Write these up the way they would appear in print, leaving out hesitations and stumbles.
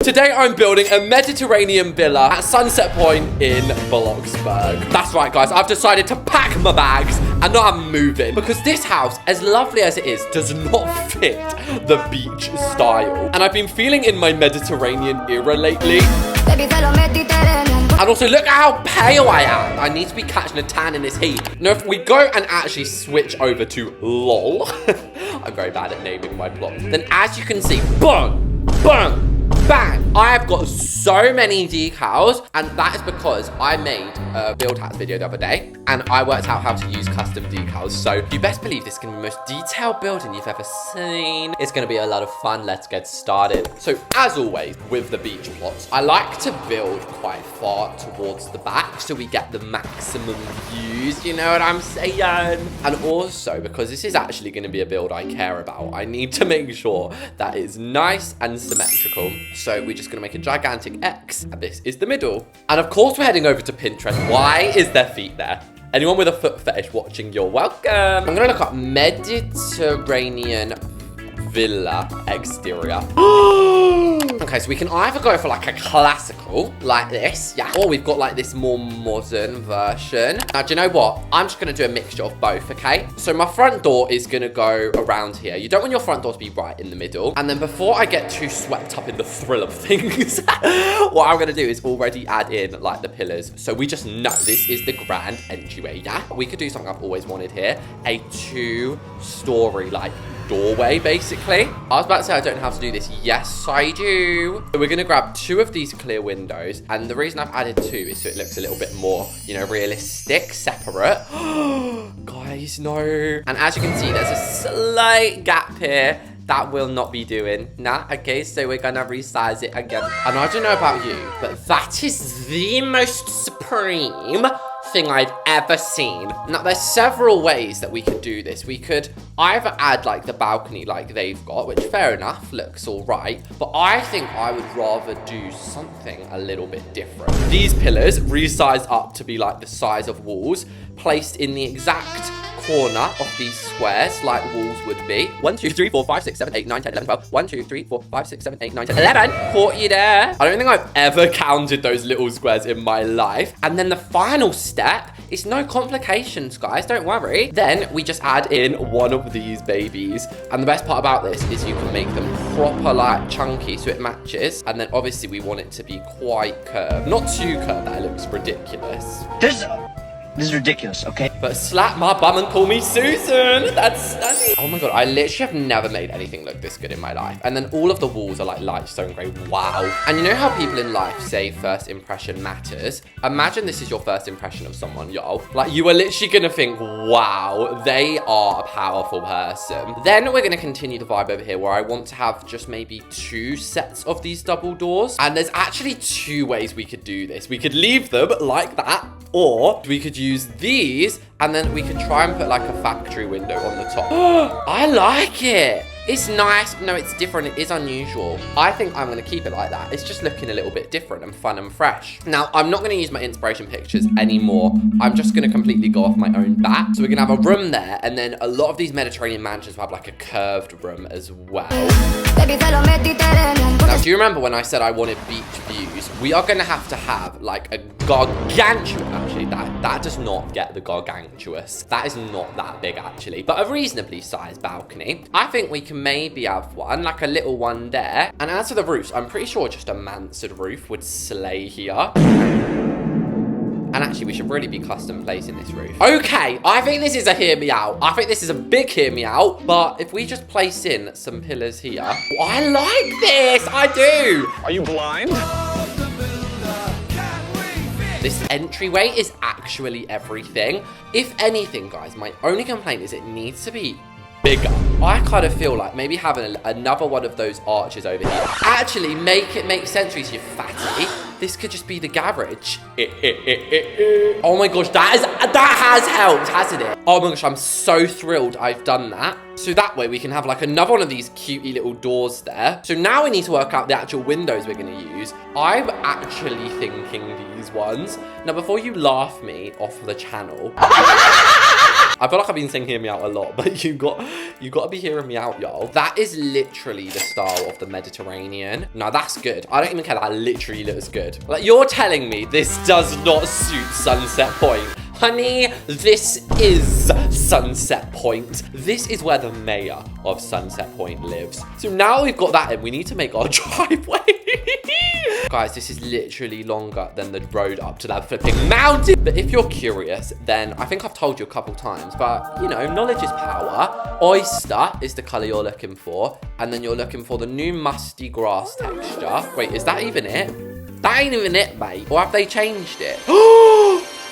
Today I'm building a Mediterranean villa at Sunset Point in Bloxburg. That's right, guys. I've decided to pack my bags and now I'm moving because this house, as lovely as it is, does not fit the beach style. And I've been feeling in my Mediterranean era lately. And also, look at how pale I am. I need to be catching a tan in this heat. Now, if we go and actually switch over to LOL, I'm very bad at naming my plots. Then as you can see, boom, boom, bang. I have got so many decals, and that is because I made a build hacks video the other day, and I worked out how to use custom decals. So you best believe this is going to be the most detailed building you've ever seen. It's going to be a lot of fun. Let's get started. So as always, with the beach plots, I like to build quite far towards the back so we get the maximum views, you know what I'm saying? And also, because this is actually going to be a build I care about, I need to make sure that it's nice and symmetrical. So we're just going to make a gigantic X, and this is the middle. And of course, we're heading over to Pinterest. Why is there feet there? Anyone with a foot fetish watching, you're welcome. I'm going to look up Mediterranean villa exterior. Okay, so we can either go for like a classical, like this, yeah, or we've got like this more modern version. Now, do you know what? I'm just gonna do a mixture of both, okay? So my front door is gonna go around here. You don't want your front door to be right in the middle. And then before I get too swept up in the thrill of things, what I'm gonna do is already add in like the pillars. So we just know this is the grand entryway, yeah? We could do something I've always wanted here, a 2-story like doorway, basically. I was about to say I don't know how to do this. Yes, I do. So we're gonna grab 2 of these clear windows, and the reason I've added 2 is so it looks a little bit more, you know, realistic, separate. Guys, no. And as you can see, there's a slight gap here. That will not be doing. Nah, okay, so we're gonna resize it again. And I don't know about you, but that is the most supreme thing I've ever seen. Now, there's several ways that we could do this. We could either add like the balcony like they've got, which fair enough, looks all right. But I think I would rather do something a little bit different. These pillars resized up to be like the size of walls, placed in the exact corner of these squares like walls would be. 1, 2, 3, 4, 5, 6, 7, 8, 9, 10, 11, 12. 1, 2, 3, 4, 5, 6, 7, 8, 9, 10, 11. Caught you there. I don't think I've ever counted those little squares in my life. And then the final step is no complications, guys. Don't worry. Then we just add in one of these babies. And the best part about this is you can make them proper like chunky so it matches. And then obviously we want it to be quite curved. Not too curved that it looks ridiculous. This is ridiculous, okay? But slap my bum and call me Susan. That's oh my God, I literally have never made anything look this good in my life. And then all of the walls are like light stone grey. Wow. And you know how people in life say first impression matters? Imagine this is your first impression of someone, yo. Like you are literally gonna think, wow, they are a powerful person. Then we're gonna continue the vibe over here where I want to have just maybe 2 sets of these double doors. And there's actually 2 ways we could do this. We could leave them like that, or we could use these and then we could try and put like a factory window on the top. I like it. It's nice. No, it's different. It is unusual. I think I'm going to keep it like that. It's just looking a little bit different and fun and fresh. Now, I'm not going to use my inspiration pictures anymore. I'm just going to completely go off my own bat. So we're going to have a room there. And then a lot of these Mediterranean mansions will have like a curved room as well. Now, do you remember when I said I wanted beach views? We are going to have like a gargantuous. Actually, that does not get the gargantuous. That is not that big, actually. But a reasonably sized balcony. I think we can maybe have one, like a little one there. And as for the roofs, I'm pretty sure just a mansard roof would slay here. And actually, we should really be custom placing this roof. Okay, I think this is a hear me out. I think this is a big hear me out. But if we just place in some pillars here. I like this, I do. Are you blind? This entryway is actually everything. If anything, guys, my only complaint is it needs to be bigger. I kind of feel like maybe having another one of those arches over here. Actually, make it make sense, Reese, you fatty. This could just be the garage. Oh my gosh, that has helped, hasn't it? Oh my gosh, I'm so thrilled I've done that. So that way we can have like another one of these cutie little doors there. So now we need to work out the actual windows we're going to use. I'm actually thinking these ones. Now, before you laugh me off the channel, I feel like I've been saying hear me out a lot, but you got to be hearing me out, y'all. That is literally the style of the Mediterranean. Now, that's good. I don't even care. That literally looks good. Like, you're telling me this does not suit Sunset Point. Honey, this is Sunset Point. This is where the mayor of Sunset Point lives. So now we've got that in, we need to make our driveway. Guys, this is literally longer than the road up to that flipping mountain. But if you're curious, then I think I've told you a couple times, but you know, knowledge is power. Oyster is the color you're looking for. And then you're looking for the new musty grass texture. Wait, is that even it? That ain't even it, mate. Or have they changed it?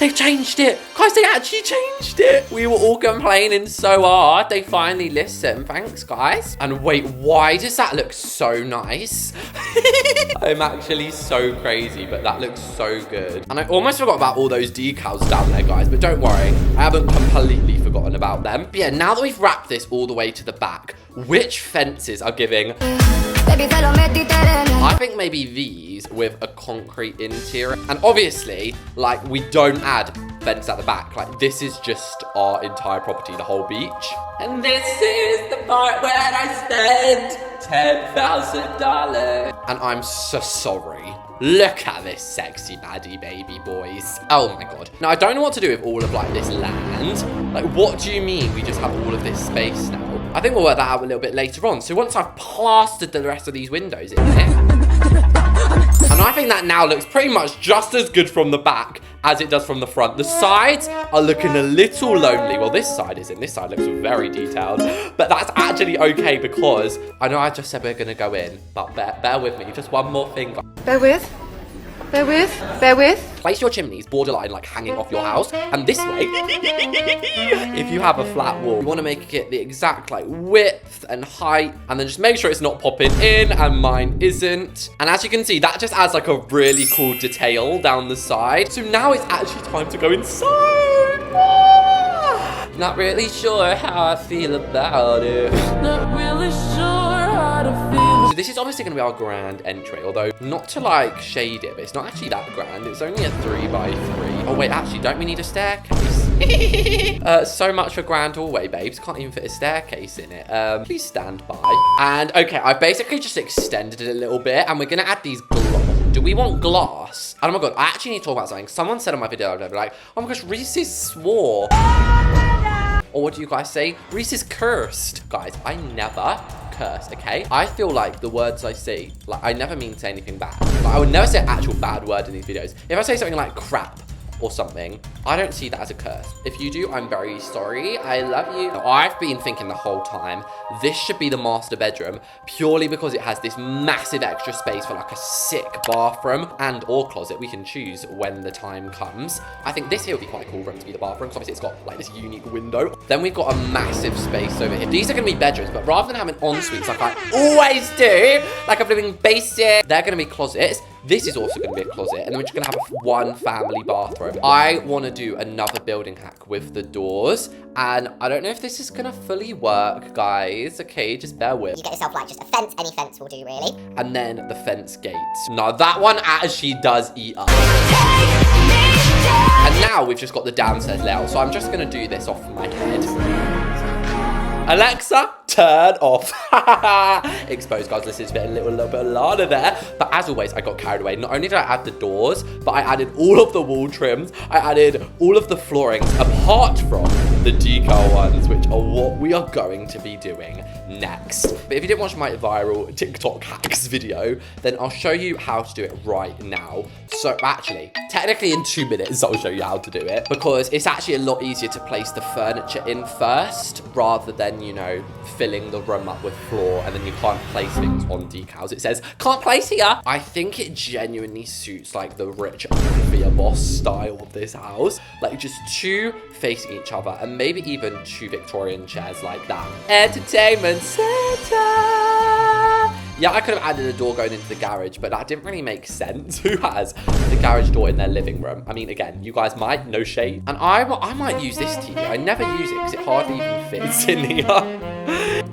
They've changed it. Guys, they actually changed it. We were all complaining so hard. They finally listened. Thanks, guys. And wait, why does that look so nice? I'm actually so crazy, but that looks so good. And I almost forgot about all those decals down there, guys. But don't worry. I haven't completely forgotten about them. But yeah, now that we've wrapped this all the way to the back, which fences are giving? I think maybe these with a concrete interior. And obviously, like, we don't add fence at the back. Like, this is just our entire property, the whole beach. And this is the part where I spend $10,000. And I'm so sorry. Look at this sexy baddie baby, boys. Oh my god. Now, I don't know what to do with all of, like, this land. Like, what do you mean we just have all of this space now? I think we'll work that out a little bit later on. So once I've plastered the rest of these windows in there. And I think that now looks pretty much just as good from the back as it does from the front. The sides are looking a little lonely. Well, this side isn't. This side looks very detailed. But that's actually okay because I know I just said we're going to go in. But bear with me. Just one more thing. Bear with. Bear with. Bear with. Place your chimneys borderline like hanging off your house. And this way, if you have a flat wall, you want to make it the exact like width and height. And then just make sure it's not popping in, and mine isn't. And as you can see, that just adds like a really cool detail down the side. So now it's actually time to go inside. Not really sure how I feel about it. Not really sure how to feel. So this is obviously going to be our grand entry, although not to like shade it, but it's not actually that grand. It's only a 3x3. Oh wait, actually, don't we need a staircase? So much for grand hallway, babes. Can't even fit a staircase in it. Please stand by. And okay, I've basically just extended it a little bit, and we're going to add these blocks. Do we want glass? And oh my god, I actually need to talk about something. Someone said on my video, they were like, oh my gosh, Reese's swore. Or what do you guys say? Reese is cursed. Guys, I never curse, okay? I feel like the words I say, like, I never mean to say anything bad. Like, I would never say an actual bad word in these videos. If I say something like crap or something, I don't see that as a curse. If you do, I'm very sorry. I love you. Now, I've been thinking the whole time, this should be the master bedroom purely because it has this massive extra space for like a sick bathroom and or closet. We can choose when the time comes. I think this here would be quite a cool room to be the bathroom because obviously it's got like this unique window. Then we've got a massive space over here. These are going to be bedrooms, but rather than having en-suites like I always do, like I'm living basic, they're going to be closets. This is also going to be a closet, and then we're just going to have one family bathroom. I want to do another building hack with the doors, and I don't know if this is going to fully work, guys. Okay, just bear with. You get yourself like just a fence, any fence will do really. And then the fence gates. Now that one actually does eat up. And now we've just got the downstairs layout, so I'm just going to do this off my head. Alexa, turn off. Exposed, guys. Listen to a little bit of Lana there. But as always, I got carried away. Not only did I add the doors, but I added all of the wall trims. I added all of the floorings, apart from the decal ones, which are what we are going to be doing next. But if you didn't watch my viral TikTok hacks video, then I'll show you how to do it right now. So actually, technically in 2 minutes, I'll show you how to do it, because it's actually a lot easier to place the furniture in first rather than, you know, filling the room up with floor, and then you can't place things on decals. It says, can't place here. I think it genuinely suits like the rich mafia boss style of this house. Like just two facing each other, and maybe even two Victorian chairs like that. Entertainment center. Yeah, I could have added a door going into the garage, but that didn't really make sense. Who has the garage door in their living room? I mean, again, you guys might, no shade. And I might use this TV. I never use it because it hardly even fits in here.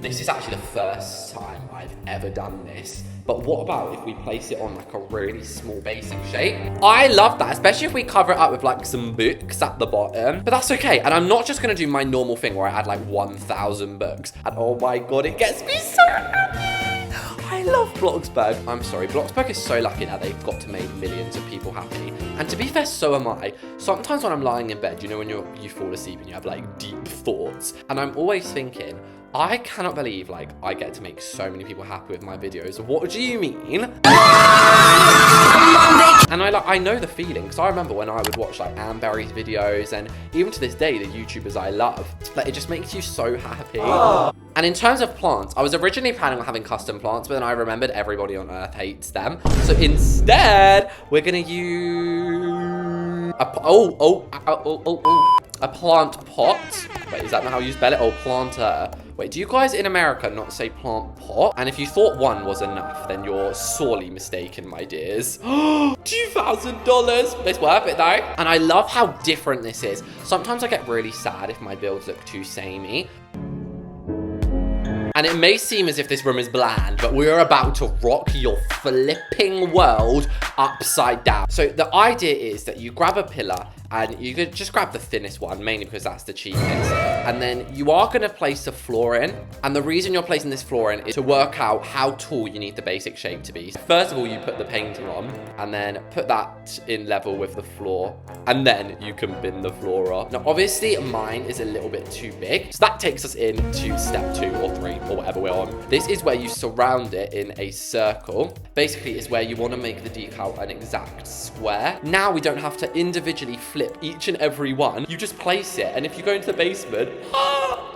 This is actually the first time I've ever done this. But what about if we place it on like a really small basic shape? I love that, especially if we cover it up with like some books at the bottom. But that's okay. And I'm not just gonna do my normal thing where I add like 1,000 books. And oh my God, it gets me so happy. I love Bloxburg. I'm sorry, Bloxburg is so lucky that they've got to make millions of people happy. And to be fair, so am I. Sometimes when I'm lying in bed, you know when you fall asleep and you have like deep thoughts. And I'm always thinking, I cannot believe like I get to make so many people happy with my videos. What do you mean? And I know the feeling, because I remember when I would watch like Amberry's videos, and even to this day, the YouTubers I love, like it just makes you so happy. And in terms of plants, I was originally planning on having custom plants, but then I remembered everybody on Earth hates them. So instead, we're gonna use a plant pot. Wait, is that not how you spell it? Oh, planter. Wait, do you guys in America not say plant pot? And if you thought one was enough, then you're sorely mistaken, my dears. $2,000. It's worth it though. And I love how different this is. Sometimes I get really sad if my builds look too samey. And it may seem as if this room is bland, but we're about to rock your flipping world upside down. So the idea is that you grab a pillar and you could just grab the thinnest one, mainly because that's the cheapest. And then you are gonna place a floor in. And the reason you're placing this floor in is to work out how tall you need the basic shape to be. First of all, you put the painting on and then put that in level with the floor. And then you can bin the floor off. Now, obviously mine is a little bit too big. So that takes us into step 2 or 3 or whatever we're on. This is where you surround it in a circle. Basically, it's where you wanna make the decal an exact square. Now we don't have to individually flip each and every one. You just place it, and if you go into the basement,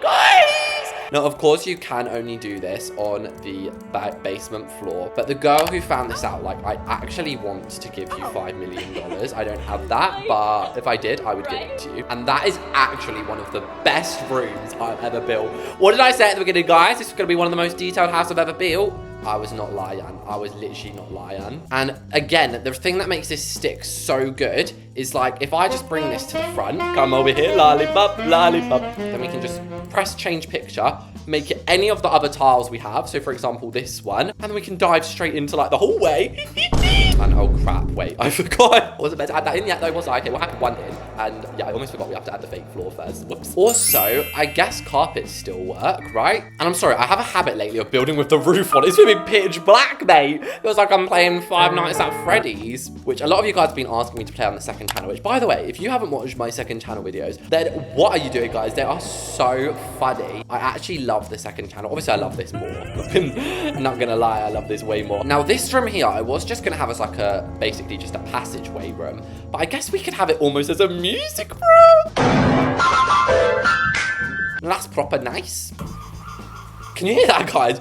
guys! Now, of course, you can only do this on the basement floor, but the girl who found this out, like, I actually want to give you $5 million. I don't have that, but if I did, I would give it to you. And that is actually one of the best rooms I've ever built. What did I say at the beginning, guys? This is gonna be one of the most detailed houses I've ever built. I was not lying. I was literally not lying. And again, the thing that makes this stick so good is like, if I just bring this to the front, come over here, lollipop, lollipop, then we can just press change picture, make it any of the other tiles we have. So for example, this one, and then we can dive straight into like the hallway. And oh crap, wait, I forgot. I wasn't meant to add that in yet though, was I? Okay, we'll add one in. And yeah, I almost forgot we have to add the fake floor first. Whoops. Also, I guess carpets still work, right? And I'm sorry, I have a habit lately of building with the roof on. It's gonna be pitch black, mate. Feels like I'm playing Five Nights at Freddy's, which a lot of you guys have been asking me to play on the second channel, which by the way, if you haven't watched my second channel videos, then what are you doing, guys? They are so funny. I actually love the second channel. Obviously, I love this more. I'm not gonna lie, I love this way more. Now, this room here, I was just gonna have as like basically just a passageway room, but I guess we could have it almost as a music room. That's proper nice. Can you hear that, guys?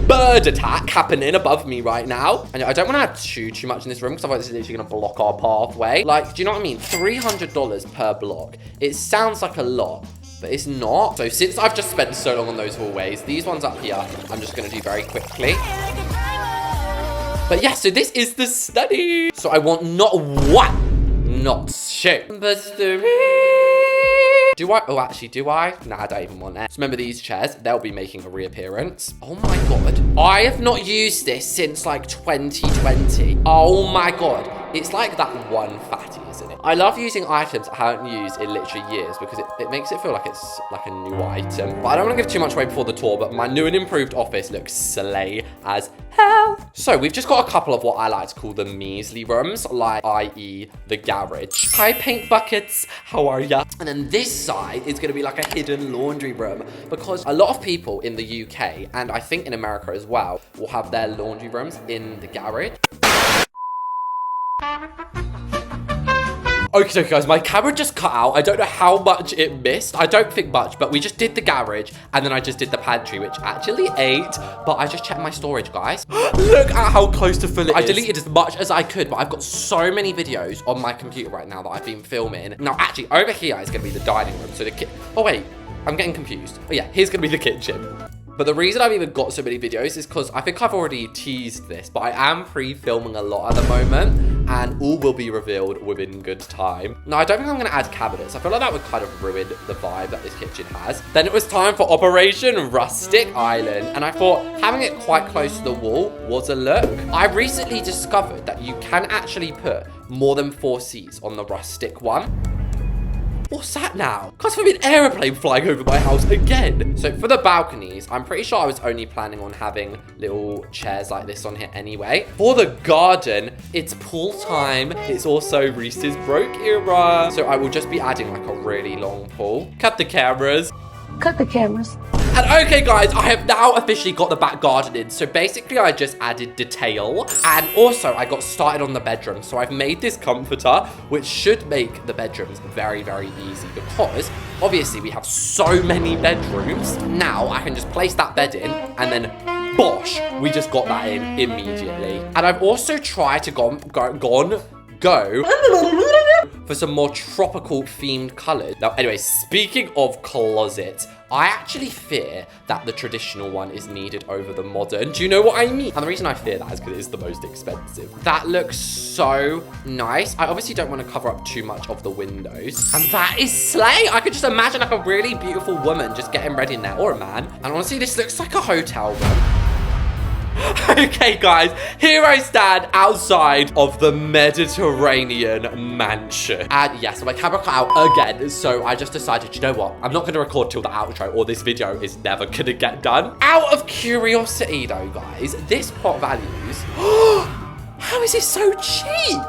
Bird attack happening above me right now. And I don't want to add too much in this room because otherwise it's literally going to block our pathway. Like, do you know what I mean? $300 per block. It sounds like a lot, but it's not. So since I've just spent so long on those hallways, these ones up here, I'm just going to do very quickly. But yeah, so this is the study. So I want not one, not two, but 3. Do I? Oh, actually, do I? Nah, I don't even want it. So remember these chairs? They'll be making a reappearance. Oh my God. I have not used this since like 2020. Oh my God. It's like that one fatty, isn't it? I love using items I haven't used in literally years because it makes it feel like it's like a new item. But I don't want to give too much away before the tour, but my new and improved office looks slay as hell. So we've just got a couple of what I like to call the measly rooms, like i.e. the garage. Hi, paint buckets. How are ya? And then this side is going to be like a hidden laundry room because a lot of people in the UK, and I think in America as well, will have their laundry rooms in the garage. Okay, guys, my camera just cut out. I don't know how much it missed. I don't think much, but we just did the garage, and then I just did the pantry, which actually ate, but I just checked my storage, guys. Look at how close to full it is. I deleted as much as I could, but I've got so many videos on my computer right now that I've been filming. Now, actually, over here is going to be the dining room. So oh, wait, I'm getting confused. Oh, yeah, here's going to be the kitchen. But the reason I've even got so many videos is because I think I've already teased this, but I am pre-filming a lot at the moment, and all will be revealed within good time. Now, I don't think I'm going to add cabinets. I feel like that would kind of ruin the vibe that this kitchen has. Then it was time for Operation Rustic Island, and I thought having it quite close to the wall was a look. I recently discovered that you can actually put more than 4 seats on the rustic one. What's that now? Can't see an aeroplane flying over my house again. So for the balconies, I'm pretty sure I was only planning on having little chairs like this on here anyway. For the garden, it's pool time. It's also Reese's Broke era. So I will just be adding like a really long pool. Cut the cameras. Cut the cameras. And okay, guys, I have now officially got the back garden in. So basically, I just added detail. And also, I got started on the bedroom. So I've made this comforter, which should make the bedrooms very, very easy. Because, obviously, we have so many bedrooms. Now, I can just place that bed in. And then, bosh, we just got that in immediately. And I've also tried to go for some more tropical themed colors. Now, anyway, speaking of closets, I actually fear that the traditional one is needed over the modern. Do you know what I mean? And the reason I fear that is because it's the most expensive. That looks so nice. I obviously don't want to cover up too much of the windows. And that is slay. I could just imagine like a really beautiful woman just getting ready in there, or a man. And honestly, this looks like a hotel room. Okay, guys, here I stand outside of the Mediterranean mansion. And yes, my camera cut out again, so I just decided, you know what? I'm not going to record till the outro, or this video is never going to get done. Out of curiosity, though, guys, this pot values... How is it so cheap?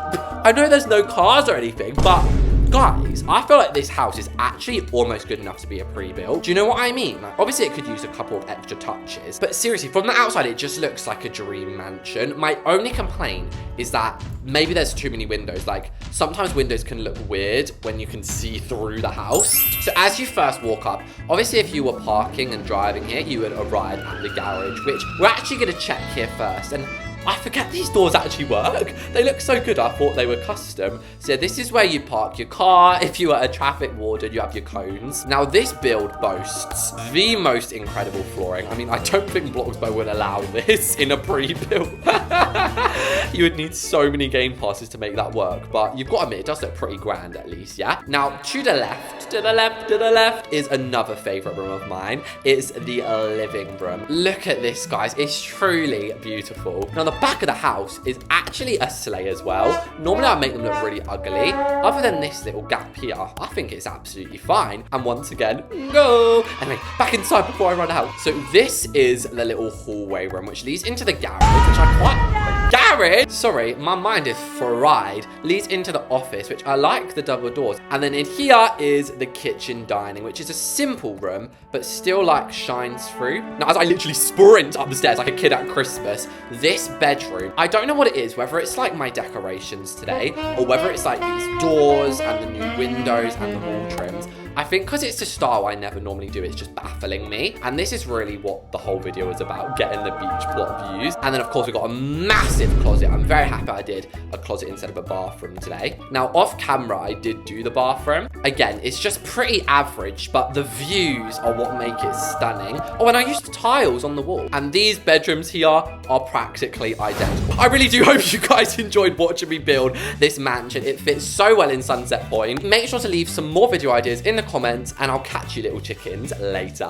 I know there's no cars or anything, but... Guys, I feel like this house is actually almost good enough to be a pre-built. Do you know what I mean? Like, obviously, it could use a couple of extra touches. But seriously, from the outside, it just looks like a dream mansion. My only complaint is that maybe there's too many windows. Like, sometimes windows can look weird when you can see through the house. So as you first walk up, obviously, if you were parking and driving here, you would arrive at the garage, which we're actually going to check here first. And I forget these doors actually work. They look so good. I thought they were custom. So this is where you park your car. If you are a traffic warden, you have your cones. Now this build boasts the most incredible flooring. I mean, I don't think Bloxburg would allow this in a pre-built. You would need so many game passes to make that work. But you've got to admit, it does look pretty grand at least, yeah? Now to the left is another favorite room of mine. It's the living room. Look at this, guys. It's truly beautiful. Now the back of the house is actually a sleigh as well. Normally I make them look really ugly. Other than this little gap here, I think it's absolutely fine. And once again, go. Anyway, back inside before I run out. So this is the little hallway room, which leads into the garage, which I quite... Garage? Sorry, my mind is fried. Leads into the office, which I like the double doors. And then in here is the kitchen dining, which is a simple room, but still like shines through. Now, as I literally sprint up the stairs like a kid at Christmas, this bedroom, I don't know what it is, whether it's like my decorations today, or whether it's like these doors and the new windows and the wall trims. I think because it's a style I never normally do, it's just baffling me. And this is really what the whole video is about, getting the beach plot views. And then, of course, we've got a massive closet. I'm very happy I did a closet instead of a bathroom today. Now, off camera, I did do the bathroom. Again, it's just pretty average, but the views are what make it stunning. Oh, and I used tiles on the wall. And these bedrooms here are practically identical. I really do hope you guys enjoyed watching me build this mansion. It fits so well in Sunset Point. Make sure to leave some more video ideas in the comments, and I'll catch you little chickens later.